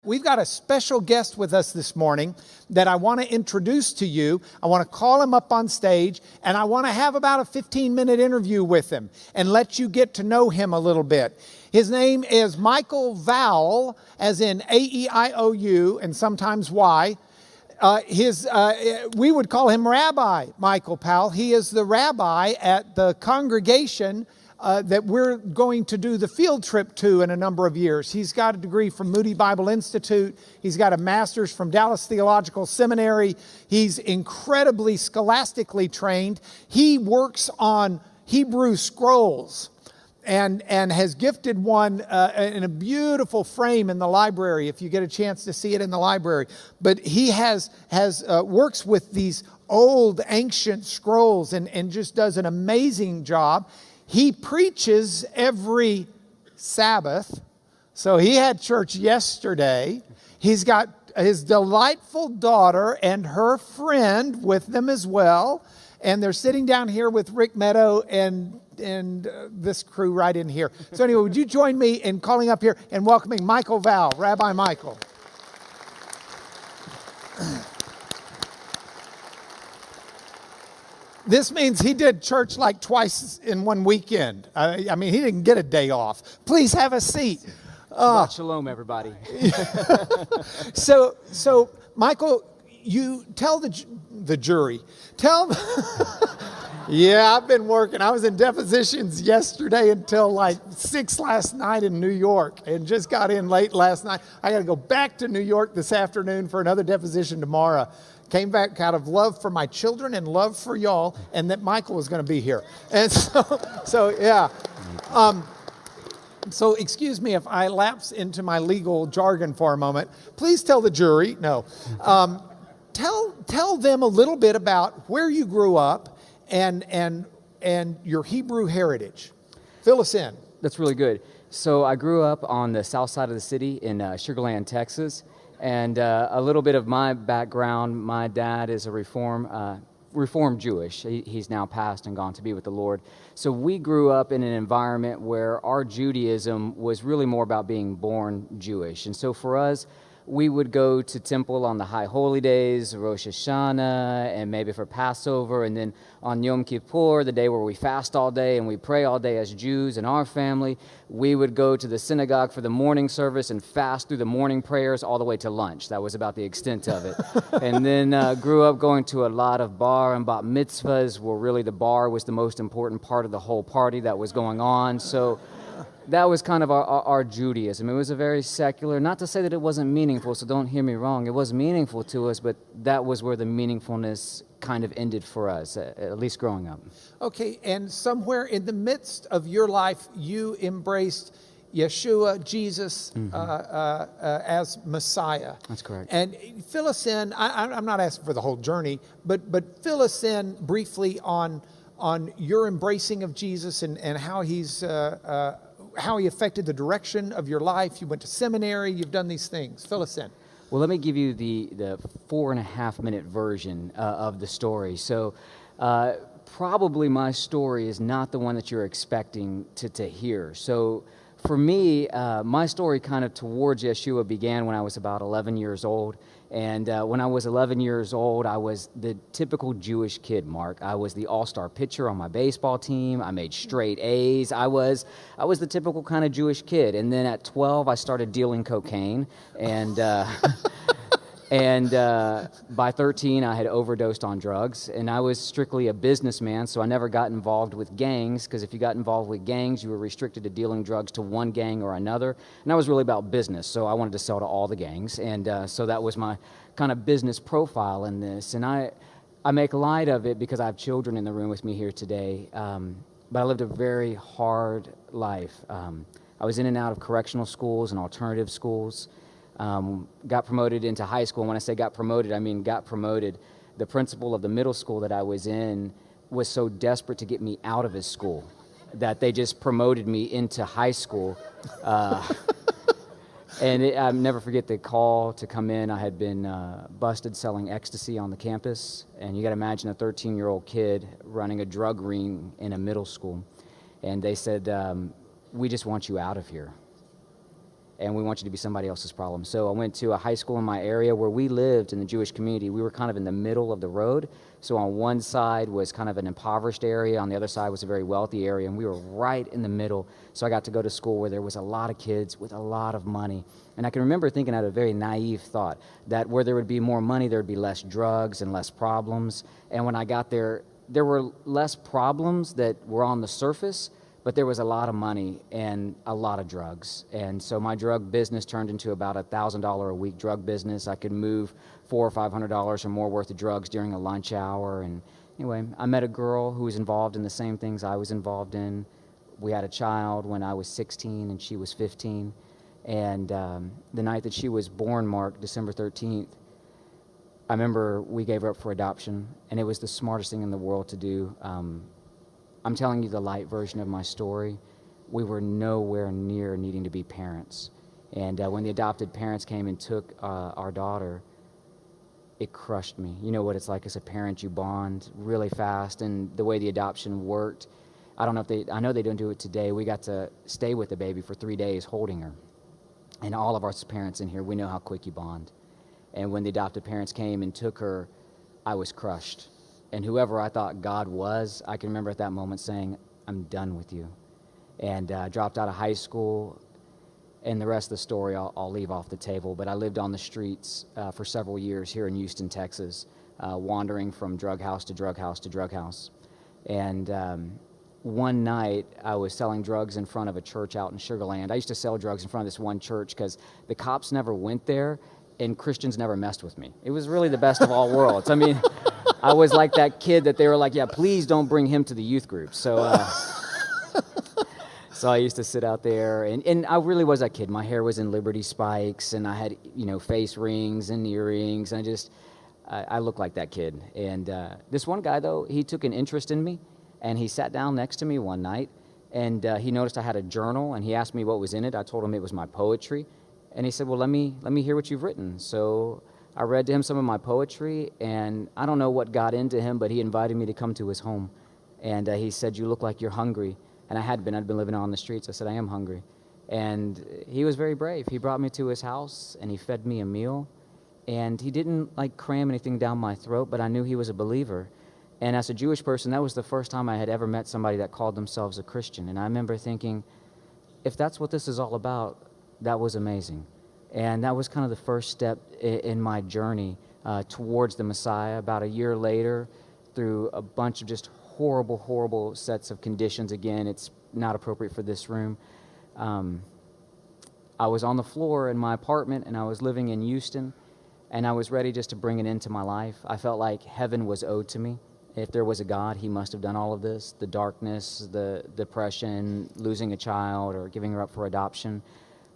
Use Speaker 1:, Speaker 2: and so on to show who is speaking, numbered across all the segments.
Speaker 1: we've got a special guest with us this morning that I want to introduce to you. I want to call him up on stage, and I want to have about a 15-minute interview with him and let you get to know him a little bit. His name is Michael Vowel, as in A-E-I-O-U, and sometimes Y. We would call him Rabbi Michael Powell. He is the rabbi at the congregation that we're going to do the field trip to in a number of years. He's got a degree from Moody Bible Institute. He's got a master's from Dallas Theological Seminary. He's incredibly scholastically trained. He works on Hebrew scrolls and has gifted one in a beautiful frame in the library, if you get a chance to see it in the library. But he works with these old ancient scrolls and just does an amazing job. He preaches every Sabbath. So he had church yesterday. He's got his delightful daughter and her friend with them as well. And they're sitting down here with Rick Meadow and this crew right in here. So anyway, would you join me in calling up here and welcoming Michael Vowel, Rabbi Michael. This means he did church like twice in one weekend. I mean, he didn't get a day off. Please have a seat.
Speaker 2: Shalom, everybody.
Speaker 1: So Michael, you tell the jury. Yeah, I've been working. I was in depositions yesterday until like 6 last night in New York and just got in late last night. I got to go back to New York this afternoon for another deposition tomorrow. Came back out of love for my children and love for y'all, and that Michael was going to be here. And so yeah. So excuse me if I lapse into my legal jargon for a moment. Please tell the jury, no. Tell them a little bit about where you grew up and your Hebrew heritage. Fill us in.
Speaker 2: That's really good. So I grew up on the south side of the city in Sugar Land, Texas. And a little bit of my background, my dad is a Reformed Jewish. He's now passed and gone to be with the Lord. So we grew up in an environment where our Judaism was really more about being born Jewish. And so for us, we would go to temple on the high holy days, Rosh Hashanah, and maybe for Passover, and then on Yom Kippur, the day where we fast all day and we pray all day as Jews in our family, we would go to the synagogue for the morning service and fast through the morning prayers all the way to lunch. That was about the extent of it. And then grew up going to a lot of bar and bat mitzvahs, where really the bar was the most important part of the whole party that was going on. So that was kind of our Judaism. It was a very secular, not to say that it wasn't meaningful, so don't hear me wrong. It was meaningful to us, but that was where the meaningfulness kind of ended for us, at least growing up.
Speaker 1: Okay, and somewhere in the midst of your life, you embraced Yeshua, Jesus, as Messiah.
Speaker 2: That's correct.
Speaker 1: And fill us in, I'm not asking for the whole journey, but fill us in briefly on your embracing of Jesus and how he affected the direction of your life. You went to seminary, you've done these things. Fill us in.
Speaker 2: Well, let me give you the 4.5-minute version of the story. So probably my story is not the one that you're expecting to hear. So for me, my story kind of towards Yeshua began when I was about 11 years old. And when I was 11 years old, I was the typical Jewish kid, Mark. I was the all-star pitcher on my baseball team. I made straight A's. I was the typical kind of Jewish kid. And then at 12, I started dealing cocaine. And and by 13, I had overdosed on drugs. And I was strictly a businessman, so I never got involved with gangs, because if you got involved with gangs, you were restricted to dealing drugs to one gang or another. And I was really about business, so I wanted to sell to all the gangs. And so that was my kind of business profile in this. And I make light of it because I have children in the room with me here today. But I lived a very hard life. I was in and out of correctional schools and alternative schools. Got promoted into high school. And when I say got promoted, I mean got promoted. The principal of the middle school that I was in was so desperate to get me out of his school that they just promoted me into high school. And I'll never forget the call to come in. I had been busted selling ecstasy on the campus. And you got to imagine a 13-year-old kid running a drug ring in a middle school. And they said, we just want you out of here. and we want you to be somebody else's problem. So I went to a high school in my area where we lived in the Jewish community. We were kind of in the middle of the road. So on one side was kind of an impoverished area. On the other side was a very wealthy area, and we were right in the middle. So I got to go to school where there was a lot of kids with a lot of money. And I can remember thinking, I had a very naive thought that where there would be more money, there would be less drugs and less problems. And when I got there, there were less problems that were on the surface, but there was a lot of money and a lot of drugs. And so my drug business turned into about $1,000 a week drug business. I could move $400 or $500 or more worth of drugs during a lunch hour. And anyway, I met a girl who was involved in the same things I was involved in. We had a child when I was 16 and she was 15. And the night that she was born, Mark, December 13th, I remember we gave her up for adoption, and it was the smartest thing in the world to do. I'm telling you the light version of my story. We were nowhere near needing to be parents. And when the adopted parents came and took our daughter, it crushed me. You know what it's like as a parent, you bond really fast. And the way the adoption worked, I know they don't do it today. We got to stay with the baby for 3 days holding her. And all of us parents in here, we know how quick you bond. And when the adopted parents came and took her, I was crushed. And whoever I thought God was, I can remember at that moment saying, I'm done with you. And dropped out of high school. And the rest of the story I'll leave off the table. But I lived on the streets for several years here in Houston, Texas, wandering from drug house to drug house to drug house. And one night, I was selling drugs in front of a church out in Sugar Land. I used to sell drugs in front of this one church because the cops never went there and Christians never messed with me. It was really the best of all worlds. I mean, I was like that kid that they were like, yeah, please don't bring him to the youth group. So so I used to sit out there, and I really was that kid. My hair was in Liberty spikes, and I had, face rings and earrings, and I looked like that kid. And this one guy, though, he took an interest in me. And he sat down next to me one night, and he noticed I had a journal, and he asked me what was in it. I told him it was my poetry. And he said, well, let me hear what you've written. So I read to him some of my poetry, and I don't know what got into him, but he invited me to come to his home. And he said, you look like you're hungry. And I'd been living on the streets. I said, I am hungry. And he was very brave. He brought me to his house, and he fed me a meal. And he didn't, cram anything down my throat, but I knew he was a believer. And as a Jewish person, that was the first time I had ever met somebody that called themselves a Christian. And I remember thinking, if that's what this is all about, that was amazing. And that was kind of the first step in my journey towards the Messiah. About a year later, through a bunch of just horrible, horrible sets of conditions. Again, it's not appropriate for this room. I was on the floor in my apartment, and I was living in Houston, and I was ready just to bring it into my life. I felt like heaven was owed to me. If there was a God, he must have done all of this, the darkness, the depression, losing a child, or giving her up for adoption.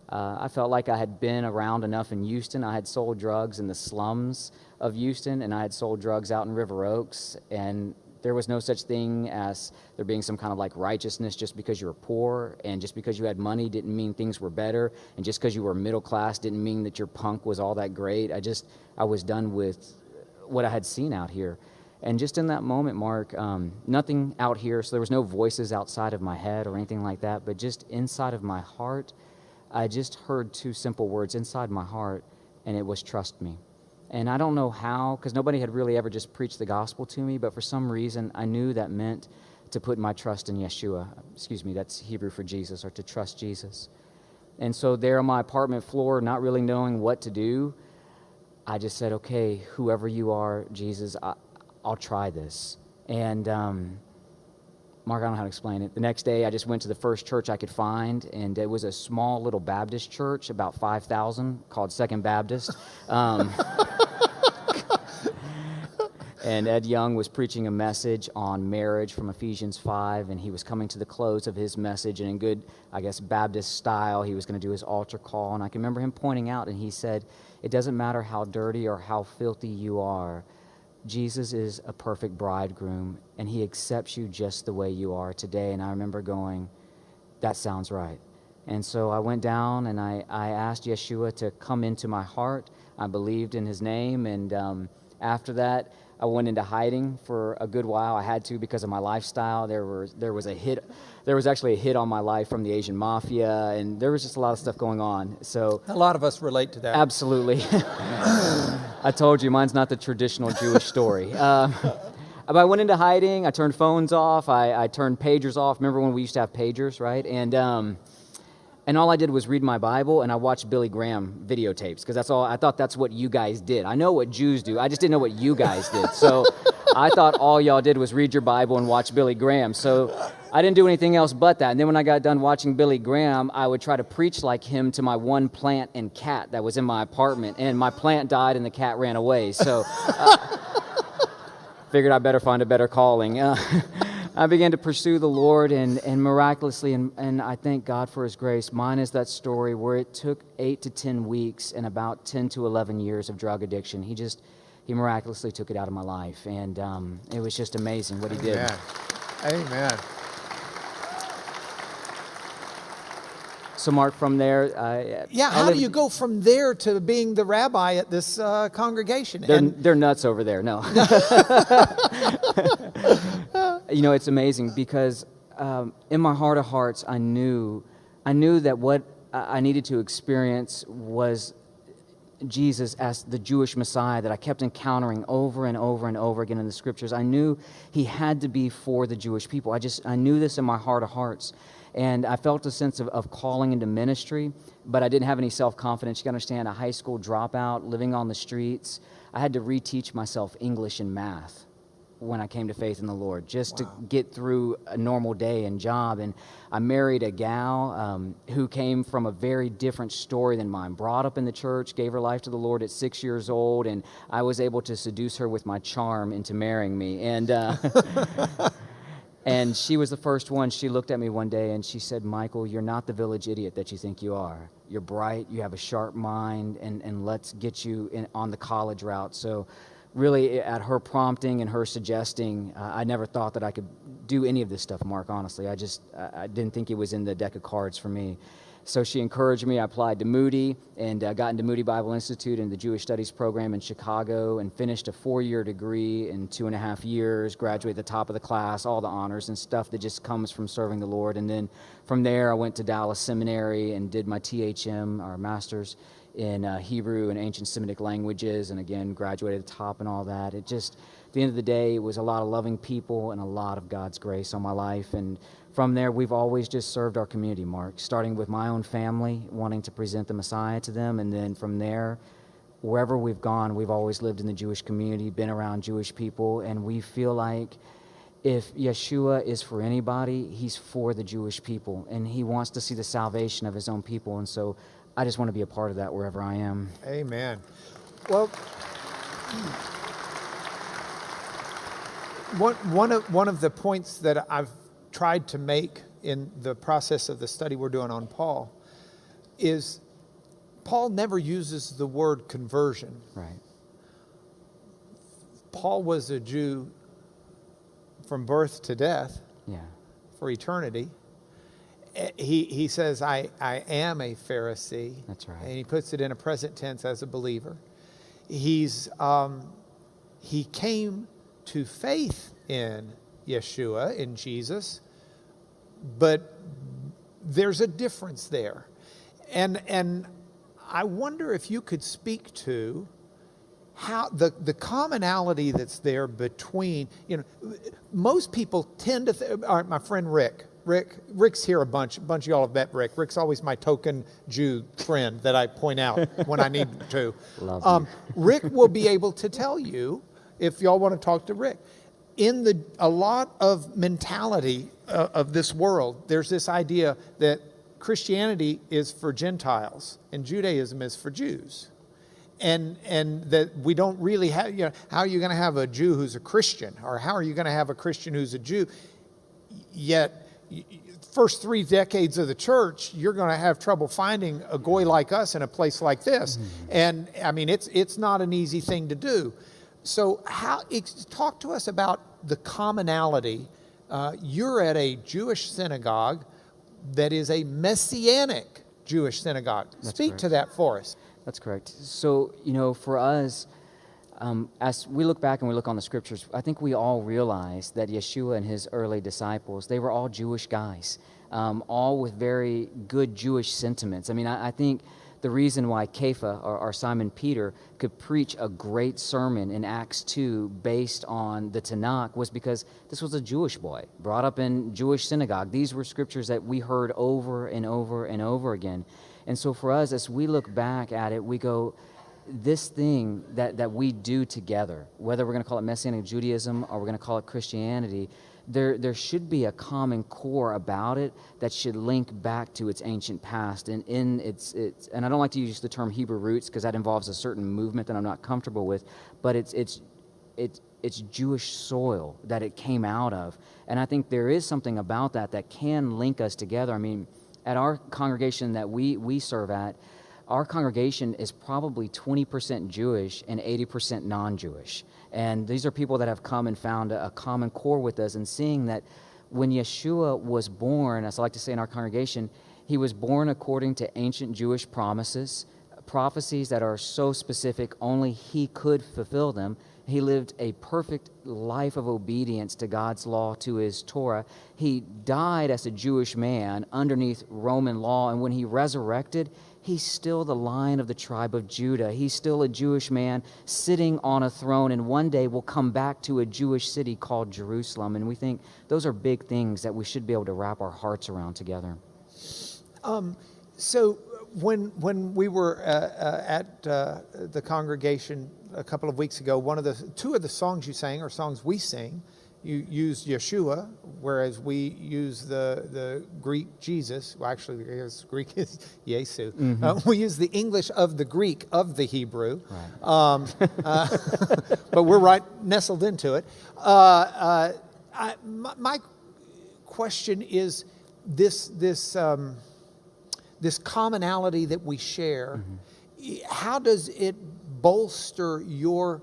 Speaker 2: I felt like I had been around enough in Houston. I had sold drugs in the slums of Houston, and I had sold drugs out in River Oaks, and there was no such thing as there being some kind of righteousness just because you were poor, and just because you had money didn't mean things were better, and just because you were middle class didn't mean that your punk was all that great. I was done with what I had seen out here. And just in that moment, Mark, nothing out here, so there was no voices outside of my head or anything like that, but just inside of my heart, I just heard two simple words inside my heart, and it was trust me. And I don't know how, because nobody had really ever just preached the gospel to me, but for some reason, I knew that meant to put my trust in Yeshua. That's Hebrew for Jesus, or to trust Jesus. And so there on my apartment floor, not really knowing what to do, I just said, okay, whoever you are, Jesus, I'll try this. And Mark, I don't know how to explain it. The next day, I just went to the first church I could find, and it was a small little Baptist church, about 5,000, called Second Baptist. And Ed Young was preaching a message on marriage from Ephesians 5, and he was coming to the close of his message, and in good, Baptist style, he was going to do his altar call. And I can remember him pointing out, and he said, it doesn't matter how dirty or how filthy you are, Jesus is a perfect bridegroom, and he accepts you just the way you are today. And I remember going, that sounds right. And so I went down, and I asked Yeshua to come into my heart. I believed in his name, and After that, I went into hiding for a good while. I had to because of my lifestyle. There was actually a hit on my life from the Asian mafia, and there was just a lot of stuff going on. So
Speaker 1: A lot of us relate to that.
Speaker 2: absolutely. I told you, mine's not the traditional Jewish story. But I went into hiding. I turned phones off. I turned pagers off. Remember when we used to have pagers, right? And all I did was read my Bible, and I watched Billy Graham videotapes, because that's all. I thought that's what you guys did. I know what Jews do. I just didn't know what you guys did. So I thought all y'all did was read your Bible and watch Billy Graham. So I didn't do anything else but that. And then when I got done watching Billy Graham, I would try to preach like him to my one plant and cat that was in my apartment. And my plant died, and the cat ran away. So figured I better find a better calling. I began to pursue the Lord, and miraculously, and I thank God for His grace. Mine is that story where it took 8 to 10 weeks and about 10 to 11 years of drug addiction. He miraculously took it out of my life, and it was just amazing what He did.
Speaker 1: Amen.
Speaker 2: So, Mark, from there,
Speaker 1: How do you go from there to being the rabbi at this congregation?
Speaker 2: They're nuts over there. No. It's amazing because in my heart of hearts, I knew that what I needed to experience was Jesus as the Jewish Messiah that I kept encountering over and over and over again in the Scriptures. I knew He had to be for the Jewish people. I knew this in my heart of hearts. And I felt a sense of calling into ministry, but I didn't have any self-confidence. You can understand, a high school dropout, living on the streets. I had to reteach myself English and math when I came to faith in the Lord, just to get through a normal day and job. And I married a gal who came from a very different story than mine. Brought up in the church, gave her life to the Lord at 6 years old, and I was able to seduce her with my charm into marrying me. And and she was the first one. She looked at me one day and she said, "Michael, you're not the village idiot that you think you are. You're bright, you have a sharp mind, and let's get you on the college route." So really, at her prompting and her suggesting, I never thought that I could do any of this stuff, Mark, honestly. I didn't think it was in the deck of cards for me. So she encouraged me. I applied to Moody and got into Moody Bible Institute and the Jewish Studies program in Chicago, and finished a 4-year degree in 2.5 years, graduated at the top of the class, all the honors and stuff that just comes from serving the Lord. And then from there, I went to Dallas Seminary and did my THM, our master's, in Hebrew and ancient Semitic languages, and again, graduated at the top and all that. It just, at the end of the day, it was a lot of loving people and a lot of God's grace on my life. And from there, we've always just served our community, Mark, starting with my own family, wanting to present the Messiah to them. And then from there, wherever we've gone, we've always lived in the Jewish community, been around Jewish people, and we feel like if Yeshua is for anybody, He's for the Jewish people, and He wants to see the salvation of His own people. And so I just want to be a part of that wherever I am.
Speaker 1: Amen. Well, one of the points that I've tried to make in the process of the study we're doing on Paul is Paul never uses the word conversion.
Speaker 2: Right.
Speaker 1: Paul was a Jew from birth to death, for eternity. He says, I am a Pharisee.
Speaker 2: That's right.
Speaker 1: And he puts it in a present tense as a believer. He came to faith in Yeshua, in Jesus, but there's a difference there. And I wonder if you could speak to how the commonality that's there between, most people tend to, my friend Rick's here a bunch of y'all have met Rick. Rick's always my token Jew friend that I point out when I need to.
Speaker 2: Love
Speaker 1: Rick will be able to tell you, if y'all want to talk to Rick, in a lot of mentality of this world, there's this idea that Christianity is for Gentiles and Judaism is for Jews. And that we don't really have, how are you going to have a Jew who's a Christian? Or how are you going to have a Christian who's a Jew? Yet, first 3 decades of the church, you're going to have trouble finding a goy like us in a place like this. Mm-hmm. And I mean, it's not an easy thing to do. So talk to us about the commonality. You're at a Jewish synagogue that is a Messianic Jewish synagogue. Speak to that for us.
Speaker 2: That's correct. So, for us, As we look back and we look on the scriptures, I think we all realize that Yeshua and his early disciples, they were all Jewish guys, all with very good Jewish sentiments. I mean, I think the reason why Kepha, or Simon Peter, could preach a great sermon in Acts 2 based on the Tanakh was because this was a Jewish boy, brought up in Jewish synagogue. These were scriptures that we heard over and over and over again. And so for us, as we look back at it, we go, this thing that we do together, whether we're going to call it Messianic Judaism or we're going to call it Christianity, there should be a common core about it that should link back to its ancient past. And in its and I don't like to use the term Hebrew roots because that involves a certain movement that I'm not comfortable with, but it's Jewish soil that it came out of. And I think there is something about that can link us together. I mean, at our congregation that we serve at, our congregation is probably 20% Jewish and 80% non-Jewish. And these are people that have come and found a common core with us, and seeing that when Yeshua was born, as I like to say in our congregation, he was born according to ancient Jewish prophecies that are so specific, only he could fulfill them. He lived a perfect life of obedience to God's law, to his Torah. He died as a Jewish man underneath Roman law, and when he resurrected, he's still the Lion of the tribe of Judah. He's still a Jewish man sitting on a throne, and one day will come back to a Jewish city called Jerusalem. And we think those are big things that we should be able to wrap our hearts around together.
Speaker 1: So when we were at the congregation a couple of weeks ago, two of the songs you sang are songs we sing. You used Yeshua, whereas we use the Greek Jesus. Well, actually, because Greek is Yesu.
Speaker 2: Mm-hmm.
Speaker 1: We use the English of the Greek of the Hebrew.
Speaker 2: Right.
Speaker 1: But we're right nestled into it. My question is this commonality that we share. Mm-hmm. How does it bolster your?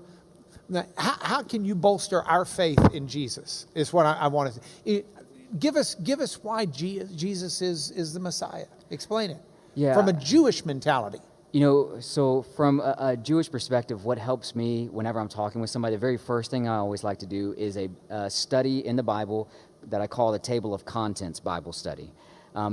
Speaker 1: How can you bolster our faith in Jesus? Is what I want to give us why Jesus is the Messiah. Explain it.
Speaker 2: Yeah.
Speaker 1: From a Jewish mentality.
Speaker 2: You know, so from a Jewish perspective, what helps me whenever I'm talking with somebody, the very first thing I always like to do is a study in the Bible that I call the Table of Contents Bible study.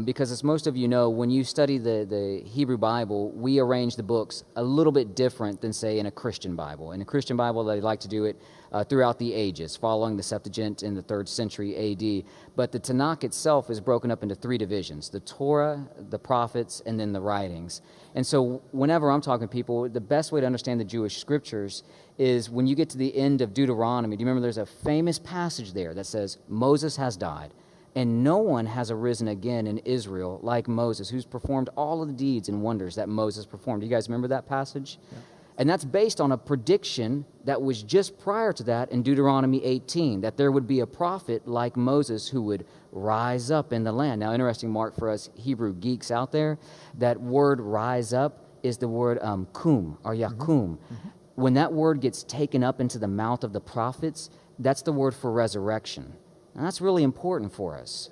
Speaker 2: Because as most of you know, when you study the Hebrew Bible, we arrange the books a little bit different than, say, in a Christian Bible. In a Christian Bible, they like to do it throughout the ages, following the Septuagint in the 3rd century A.D. But the Tanakh itself is broken up into 3 divisions: the Torah, the prophets, and then the writings. And so whenever I'm talking to people, the best way to understand the Jewish scriptures is when you get to the end of Deuteronomy. Do you remember there's a famous passage there that says, Moses has died, and no one has arisen again in Israel like Moses, who's performed all of the deeds and wonders that Moses performed. Do you guys remember that passage? Yeah. And that's based on a prediction that was just prior to that in Deuteronomy 18, that there would be a prophet like Moses who would rise up in the land. Now, interesting, Mark, for us Hebrew geeks out there, that word rise up is the word kum, or yakum. Mm-hmm. When that word gets taken up into the mouth of the prophets, that's the word for resurrection. And that's really important for us,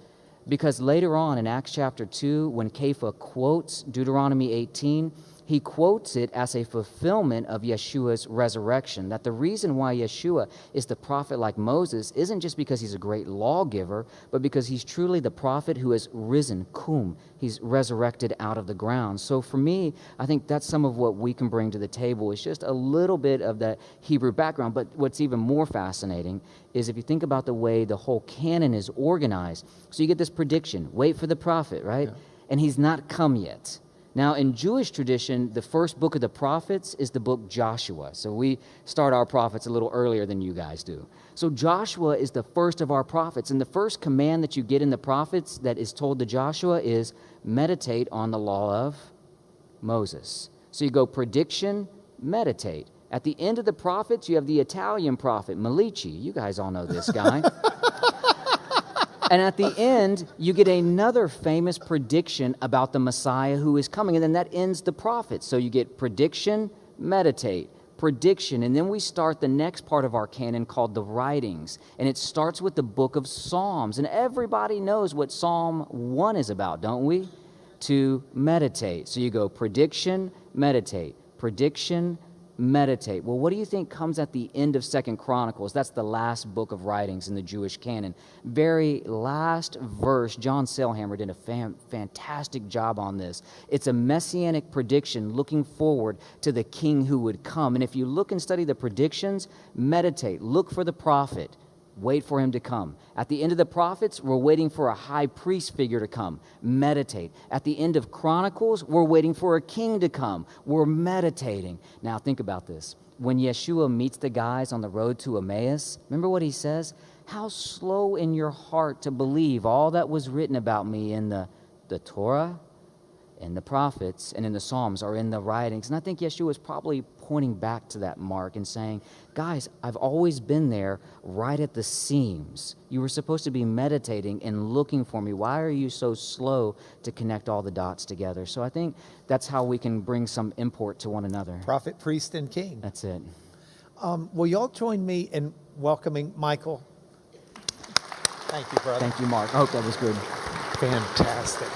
Speaker 2: because later on in Acts chapter 2, when Kepha quotes Deuteronomy 18, he quotes it as a fulfillment of Yeshua's resurrection, that the reason why Yeshua is the prophet like Moses isn't just because he's a great lawgiver, but because he's truly the prophet who has risen, kum. He's resurrected out of the ground. So for me, I think that's some of what we can bring to the table. It's just a little bit of that Hebrew background. But what's even more fascinating is if you think about the way the whole canon is organized. So you get this prediction, wait for the prophet, right? Yeah. And he's not come yet. Now, in Jewish tradition, the first book of the prophets is the book Joshua. So we start our prophets a little earlier than you guys do. So Joshua is the first of our prophets. And the first command that you get in the prophets that is told to Joshua is meditate on the law of Moses. So you go prediction, meditate. At the end of the prophets, you have the Italian prophet, Malici. You guys all know this guy. And at the end, you get another famous prediction about the Messiah who is coming. And then that ends the prophets. So you get prediction, meditate, prediction. And then we start the next part of our canon called the writings. And it starts with the book of Psalms. And everybody knows what Psalm 1 is about, don't we? To meditate. So you go prediction, meditate, prediction, meditate. Well, what do you think comes at the end of 2 Chronicles? That's the last book of writings in the Jewish canon. Very last verse, John Sailhammer did a fantastic job on this. It's a messianic prediction looking forward to the king who would come. And if you look and study the predictions, meditate, look for the prophet. Wait for him to come. At the end of the prophets, we're waiting for a high priest figure to come. Meditate. At the end of Chronicles, we're waiting for a king to come. We're meditating. Now think about this. When Yeshua meets the guys on the road to Emmaus, remember what he says? How slow in your heart to believe all that was written about me in the Torah, in the prophets, and in the Psalms, or in the writings. And I think Yeshua is probably pointing back to that mark and saying, guys, I've always been there right at the seams. You were supposed to be meditating and looking for me. Why are you so slow to connect all the dots together? So I think that's how we can bring some import to one another.
Speaker 1: Prophet, priest, and king.
Speaker 2: That's it.
Speaker 1: Will y'all join me in welcoming Michael? Thank you, brother.
Speaker 2: Thank you, Mark. I hope that was good.
Speaker 1: Fantastic.